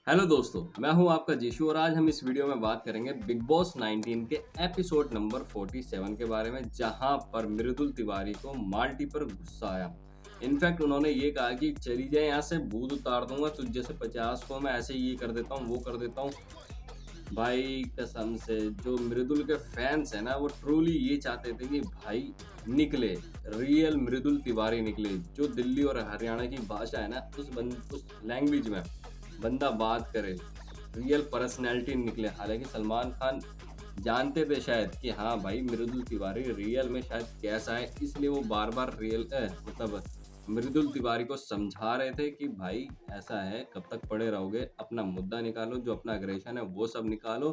Hello दोस्तों, मैं हूं आपका जीशु और आज हम इस वीडियो में बात करेंगे बिग बॉस 19 के एपिसोड नंबर 47 के बारे में, जहां पर मृदुल तिवारी को माल्टी पर गुस्सा आया। इनफैक्ट उन्होंने ये कहा कि चली जाए यहाँ से, भूत उतार दूंगा तुझ जैसे 50 को, मैं ऐसे ये कर देता हूँ वो कर देता हूँ। भाई कसम से जो मृदुल के फैंस है ना, वो ट्रूली ये चाहते थे कि भाई निकले, रियल मृदुल तिवारी निकले, जो दिल्ली और हरियाणा की भाषा है ना, उस लैंग्वेज में बंदा बात करे, रियल पर्सनैलिटी निकले। हालांकि सलमान खान जानते थे शायद कि हाँ भाई मृदुल तिवारी रियल में शायद कैसा है, इसलिए वो बार बार मतलब मृदुल तिवारी को समझा रहे थे कि भाई ऐसा है, कब तक पड़े रहोगे, अपना मुद्दा निकालो, जो अपना अग्रेशन है वो सब निकालो,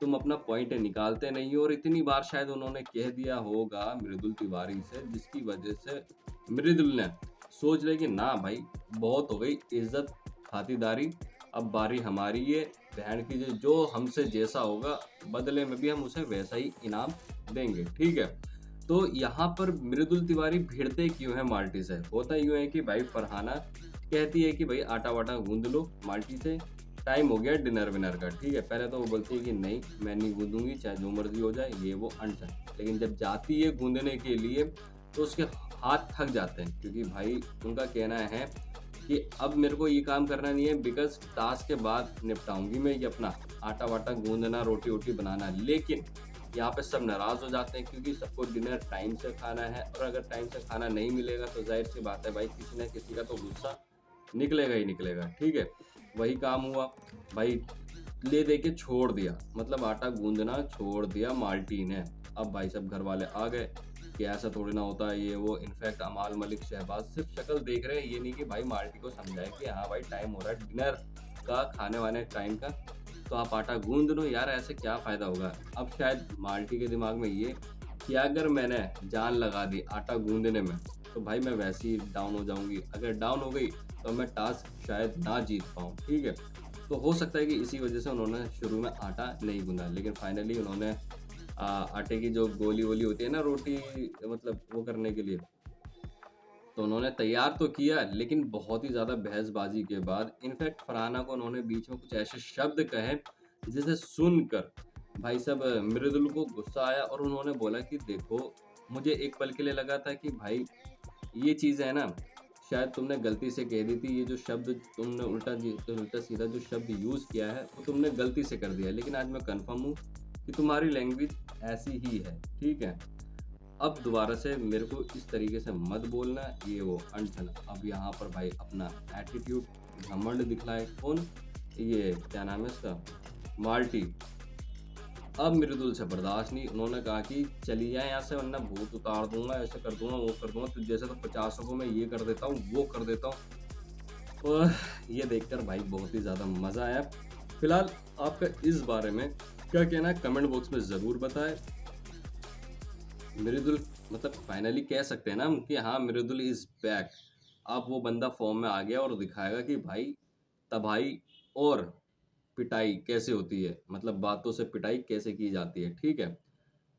तुम अपना पॉइंट निकालते नहीं हो। और इतनी बार शायद उन्होंने कह दिया होगा मृदुल तिवारी से, जिसकी वजह से मृदुल ने सोच लिया कि ना भाई बहुत हो गई इज्जत खातिरदारी, अब बारी हमारी है, बहन की जो हमसे जैसा होगा बदले में भी हम उसे वैसा ही इनाम देंगे, ठीक है। तो यहाँ पर मृदुल तिवारी भिड़ते क्यों है माल्टी से? होता यूं है कि भाई फरहाना कहती है कि भाई आटा वाटा गूंद लो माल्टी से, टाइम हो गया डिनर विनर का, ठीक है। पहले तो वो बोलती है कि नहीं मैं नहीं गूंदूंगी, चाहे जो मर्जी हो जाए, ये वो अंट है। लेकिन जब जाती है गूंदने के लिए तो उसके हाथ थक जाते हैं, क्योंकि भाई उनका कहना है कि अब मेरे को ये काम करना नहीं है, बिकॉज टास्क के बाद निपटाऊंगी मैं ये अपना आटा वाटा गूंदना, रोटी वोटी बनाना। लेकिन यहाँ पे सब नाराज हो जाते हैं, क्योंकि सबको डिनर टाइम से खाना है, और अगर टाइम से खाना नहीं मिलेगा तो जाहिर सी बात है भाई किसी न किसी का तो गुस्सा निकलेगा ही निकलेगा, ठीक है। वही काम हुआ भाई, ले दे के छोड़ दिया, मतलब आटा गूंदना छोड़ दिया माल्टी ने। अब भाई सब घर वाले आ गए कि ऐसा थोड़ी ना होता है ये वो। इनफैक्ट अमाल मलिक, शहबाज सिर्फ शक्ल देख रहे हैं, ये नहीं कि भाई माल्टी को समझाए कि हाँ भाई टाइम हो रहा है डिनर का, खाने वाने टाइम का, तो आप आटा गूंद लो यार, ऐसे क्या फ़ायदा होगा। अब शायद माल्टी के दिमाग में ये कि अगर मैंने जान लगा दी आटा गूंदने में तो भाई मैं वैसे ही डाउन हो जाऊंगी, अगर डाउन हो गई तो मैं टास्क शायद ना जीत पाऊँ, ठीक है। तो हो सकता है कि इसी वजह से उन्होंने शुरू में आटा नहीं गूंदा, लेकिन फाइनली उन्होंने आटे की जो गोली वोली होती है ना रोटी, मतलब वो करने के लिए, तो उन्होंने तैयार तो किया, लेकिन बहुत ही ज़्यादा बहसबाजी के बाद इनफैक्ट फरहाना को उन्होंने बीच में कुछ ऐसे शब्द कहे जिसे सुनकर भाई साहब मृदुल को गुस्सा आया, और उन्होंने बोला कि देखो, मुझे एक पल के लिए लगा था कि भाई ये चीज़ है ना, शायद तुमने गलती से कह दी थी, ये जो शब्द तुमने उल्टा सीधा जो शब्द यूज़ किया है वो तुमने गलती से कर दिया है, लेकिन आज मैं कन्फर्म हूँ कि तुम्हारी लैंग्वेज ऐसी ही है, ठीक है। अब दोबारा से मेरे को इस तरीके से मत बोलना, ये वो अनशन। अब यहाँ पर भाई अपना एटीट्यूड घमंड दिखलाए कौन, ये क्या नाम है इसका, माल्टी। अब मृदुल से बर्दाश्त नहीं, उन्होंने कहा कि चली जाए यहाँ से, वरना भूत उतार दूंगा, ऐसे कर दूंगा वो कर दूंगा, तो जैसे तो 50 को मैं ये कर देता हूँ वो कर देता हूँ। और ये देखकर भाई बहुत ही ज़्यादा मज़ा आया। फिलहाल आपका इस बारे में क्या कहना है कमेंट बॉक्स में ज़रूर बताएं। मृदुल, मतलब फाइनली कह सकते हैं ना हम कि हाँ मृदुल इज बैक। अब वो बंदा फॉर्म में आ गया और दिखाएगा कि भाई तबाही और पिटाई कैसे होती है, मतलब बातों से पिटाई कैसे की जाती है, ठीक है।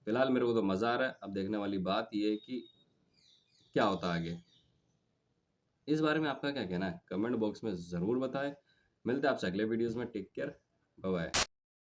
फिलहाल मेरे को तो मज़ा आ रहा है, अब देखने वाली बात ये है कि क्या होता है आगे। इस बारे में आपका क्या कहना है कमेंट बॉक्स में ज़रूर बताएं। मिलते हैं आपसे अगले वीडियोज़ में, टेक केयर, बाय बाय।